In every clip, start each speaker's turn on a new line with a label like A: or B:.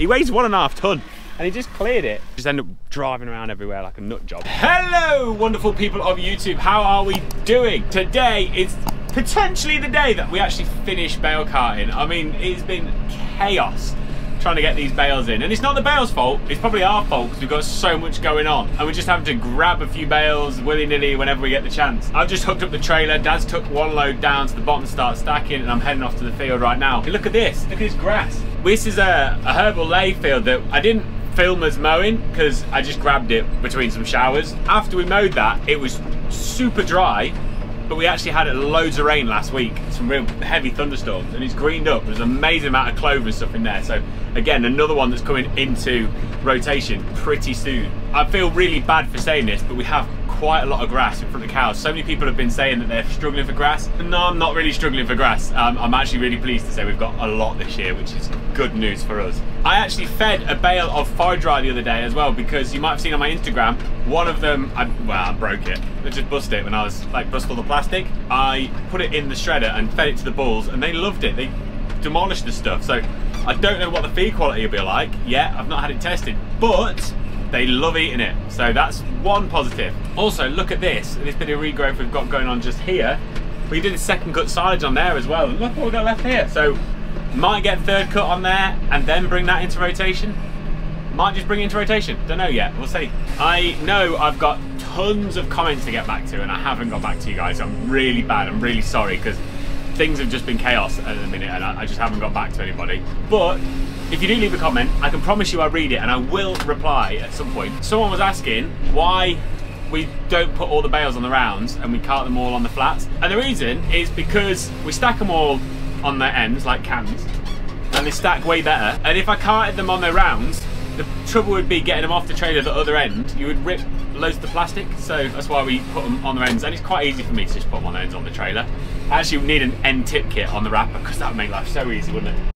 A: He weighs 1.5 ton. And he just cleared it. Just end up driving around everywhere like a nut job. Hello, wonderful people of YouTube. How are we doing? Today is potentially the day that we actually finish bale carting. I mean, it's been chaos trying to get these bales in. And it's not the bales' fault, it's probably our fault because we've got so much going on. And we're just having to grab a few bales willy-nilly whenever we get the chance. I've just hooked up the trailer. Dad's took one load down to the bottom to start stacking, and I'm heading off to the field right now. Look at this, look at this grass. This is a herbal lay field that I didn't film as mowing because I just grabbed it between some showers. After we mowed that, it was super dry, but we actually had loads of rain last week, some real heavy thunderstorms, and it's greened up. There's an amazing amount of clover and stuff in there. So again, another one that's coming into rotation pretty soon. I feel really bad for saying this, but we have quite a lot of grass in front of the cows. So many people have been saying that they're struggling for grass. No, I'm not really struggling for grass. I'm actually really pleased to say we've got a lot this year, which is good news for us. I actually fed a bale of forage rye the other day as well, because you might have seen on my Instagram, one of them, I broke it. I just busted it when I was like bust all the plastic. I put it in the shredder and fed it to the bulls, and they loved it. They demolished the stuff. So I don't know what the feed quality will be like yet. I've not had it tested, but they love eating it. So that's one positive. Also, look at this bit of regrowth we've got going on just here. We did a second cut silage on there as well. And look what we've got left here. So might get third cut on there and then bring that into rotation. Might just bring it into rotation. Don't know yet, we'll see. I know I've got tons of comments to get back to and I haven't got back to you guys. I'm really bad, I'm really sorry, because things have just been chaos at the minute and I just haven't got back to anybody. But if you do leave a comment, I can promise you I read it and I will reply at some point. Someone was asking why we don't put all the bales on the rounds and we cart them all on the flats. And the reason is because we stack them all on their ends like cans and they stack way better. And if I carted them on their rounds, the trouble would be getting them off the trailer at the other end. You would rip loads of the plastic, so that's why we put them on their ends. And it's quite easy for me to just put them on their ends on the trailer. I actually need an end tip kit on the wrapper because that would make life so easy, wouldn't it?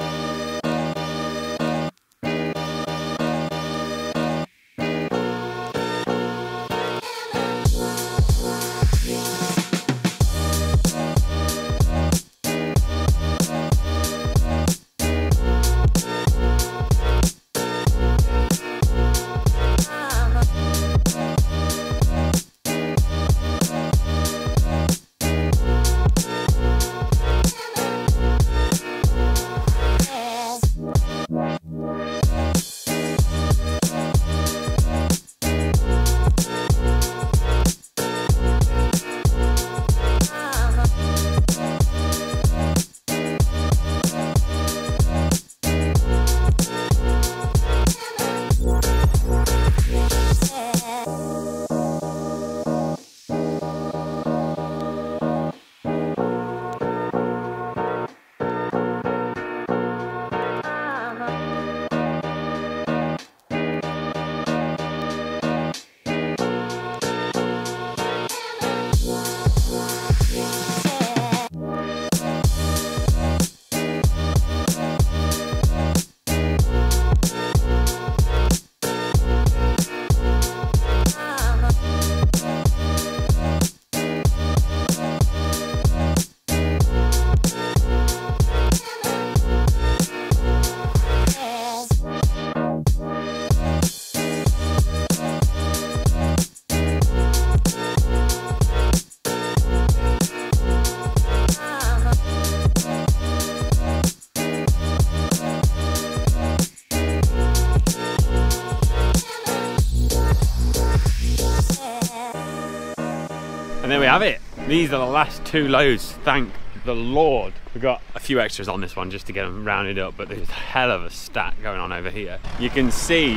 A: And there we have it. These are the last 2 loads, thank the Lord. We've got a few extras on this one just to get them rounded up, but there's a hell of a stack going on over here. You can see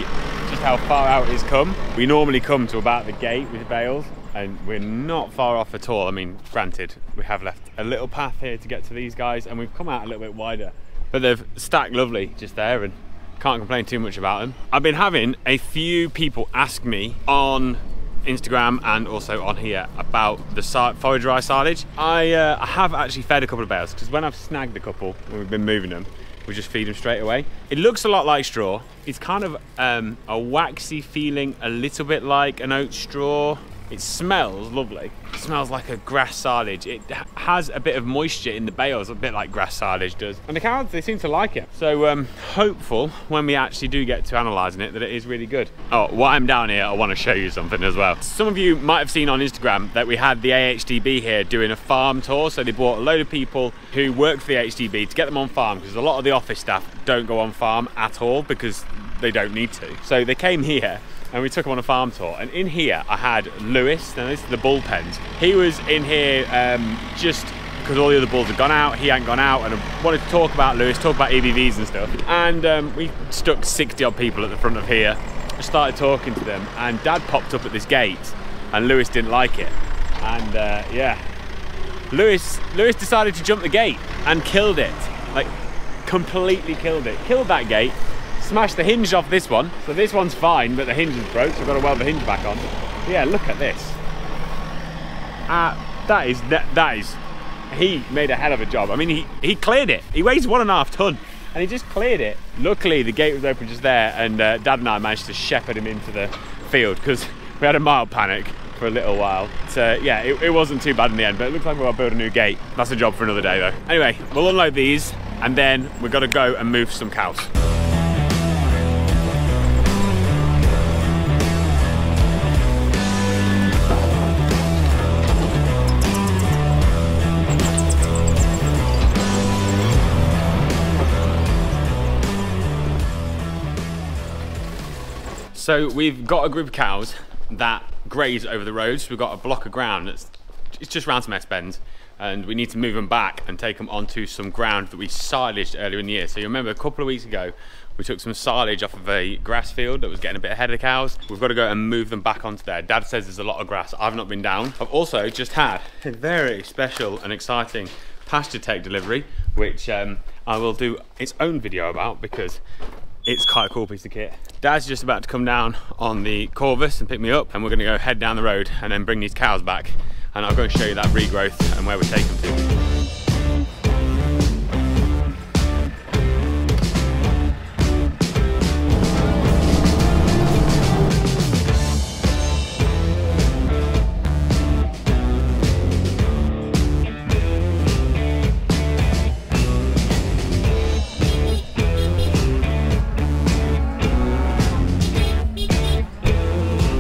A: just how far out it's come. We normally come to about the gate with bales, and we're not far off at all. I mean, granted, we have left a little path here to get to these guys, and we've come out a little bit wider, but they've stacked lovely just there, and can't complain too much about them. I've been having a few people ask me on Instagram and also on here about the forage rye silage. I have actually fed a couple of bales, because when I've snagged a couple when we've been moving them, we just feed them straight away. It looks a lot like straw. It's kind of a waxy feeling, a little bit like an oat straw. It smells lovely. It smells like a grass silage. It has a bit of moisture in the bales, a bit like grass silage does. And the cows, they seem to like it. So hopeful when we actually do get to analysing it that it is really good. Oh, while I'm down here, I want to show you something as well. Some of you might have seen on Instagram that we had the AHDB here doing a farm tour. So they brought a load of people who work for the AHDB to get them on farm, because a lot of the office staff don't go on farm at all because they don't need to. So they came here and we took him on a farm tour, and in here I had Lewis. Now this is the bull pens. He was in here just because all the other bulls had gone out, he hadn't gone out, and I wanted to talk about Lewis, talk about EBVs and stuff. And we stuck 60 odd people at the front of here, started talking to them, and Dad popped up at this gate and Lewis didn't like it. And yeah, Lewis decided to jump the gate and killed it, like completely killed it. Killed that gate, smashed the hinge off this one, so this one's fine, but the hinge is broke, so I've got to weld the hinge back on. But yeah, look at this. That is, he made a hell of a job. I mean, he cleared it. He weighs 1.5 ton, and he just cleared it. Luckily, the gate was open just there, and Dad and I managed to shepherd him into the field, because we had a mild panic for a little while. So yeah, it wasn't too bad in the end, but it looks like we're going to build a new gate. That's a job for another day though. Anyway, we'll unload these, and then we've got to go and move some cows. So we've got a group of cows that graze over the roads. We've got a block of ground it's just round some S-bends, and we need to move them back and take them onto some ground that we silaged earlier in the year. So you remember a couple of weeks ago, we took some silage off of a grass field that was getting a bit ahead of the cows. We've got to go and move them back onto there. Dad says there's a lot of grass. I've not been down. I've also just had a very special and exciting pasture take delivery, which I will do its own video about because it's quite a cool piece of kit. Dad's just about to come down on the Corvus and pick me up, and we're going to go head down the road and then bring these cows back, and I'll go and show you that regrowth and where we take them to.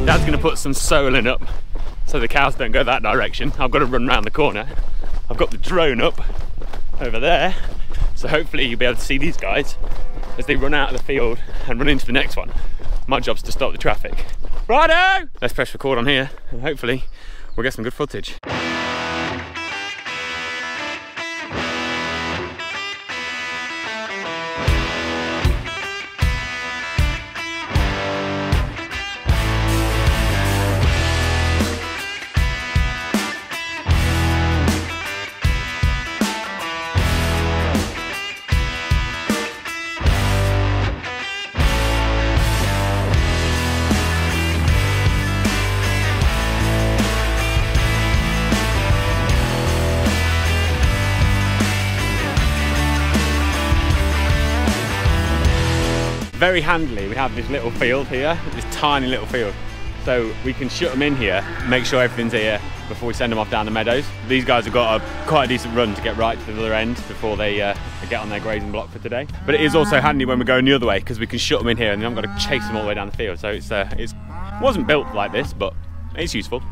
A: Dad's going to put some solar up so the cows don't go that direction. I've got to run around the corner. I've got the drone up over there, so hopefully you'll be able to see these guys as they run out of the field and run into the next one. My job's to stop the traffic. Righto! Let's press record on here and hopefully we'll get some good footage. Very handily, we have this little field here, this tiny little field. So we can shut them in here, make sure everything's here before we send them off down the meadows. These guys have got quite a decent run to get right to the other end before they get on their grazing block for today. But it is also handy when we're going the other way because we can shut them in here and then I've got to chase them all the way down the field. So it wasn't built like this, but it's useful.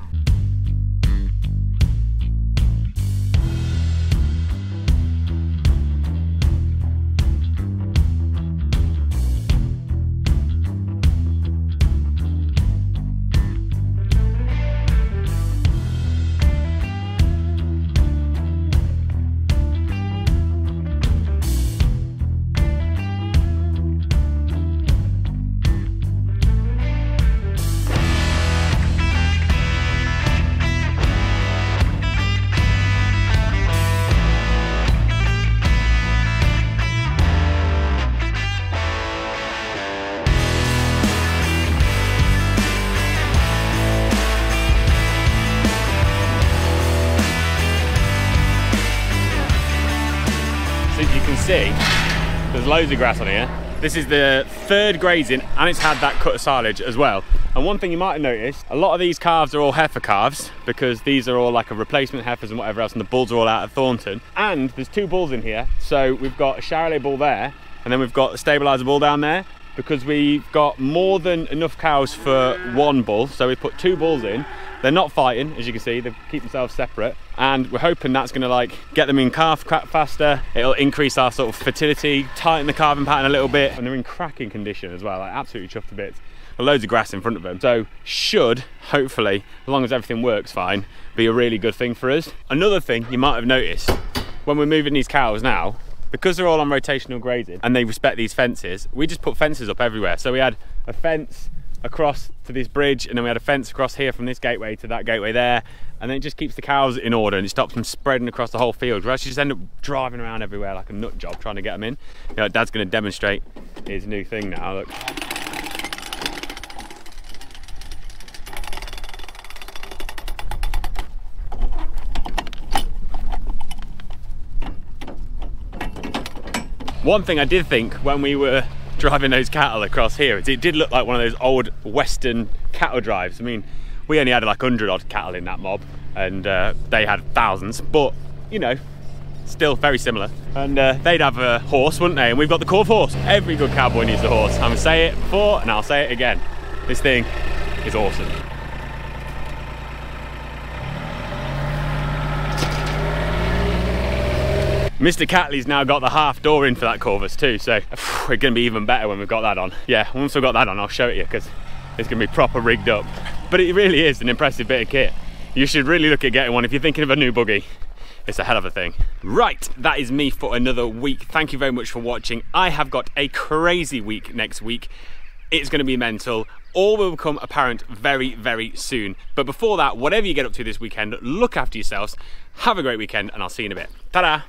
A: See, there's loads of grass on here, This is the third grazing and it's had that cut of silage as well. And one thing you might have noticed, a lot of these calves are all heifer calves because these are all like a replacement heifers and whatever else, and the bulls are all out of Thornton. And there's 2 bulls in here. So we've got a Charolais bull there and then we've got a stabiliser bull down there because we've got more than enough cows for 1 bull. So we put 2 bulls in. They're not fighting, as you can see, they keep themselves separate. And we're hoping that's gonna like get them in calf faster. It'll increase our sort of fertility, tighten the calving pattern a little bit. And they're in cracking condition as well, like absolutely chuffed to bits. Loads of grass in front of them. So should, hopefully, as long as everything works fine, be a really good thing for us. Another thing you might have noticed, when we're moving these cows now, because they're all on rotational grazing and they respect these fences, we just put fences up everywhere. So we had a fence across to this bridge and then we had a fence across here from this gateway to that gateway there, and then it just keeps the cows in order and it stops them spreading across the whole field. We actually just end up driving around everywhere like a nut job trying to get them in. You know, Dad's going to demonstrate his new thing now, look. One thing I did think when we were driving those cattle across here, it did look like one of those old Western cattle drives. I mean, we only had like 100 odd cattle in that mob and they had thousands, but you know, still very similar. And they'd have a horse, wouldn't they? And we've got the Corv horse. Every good cowboy needs a horse. I'm gonna say it before and I'll say it again. This thing is awesome. Mr. Catley's now got the half door in for that Corvus too, so we're going to be even better when we've got that on. Yeah, once we've got that on, I'll show it you because it's going to be proper rigged up. But it really is an impressive bit of kit. You should really look at getting one if you're thinking of a new buggy. It's a hell of a thing. Right, that is me for another week. Thank you very much for watching. I have got a crazy week next week. It's going to be mental. All will become apparent very, very soon. But before that, whatever you get up to this weekend, look after yourselves. Have a great weekend and I'll see you in a bit. Ta-da!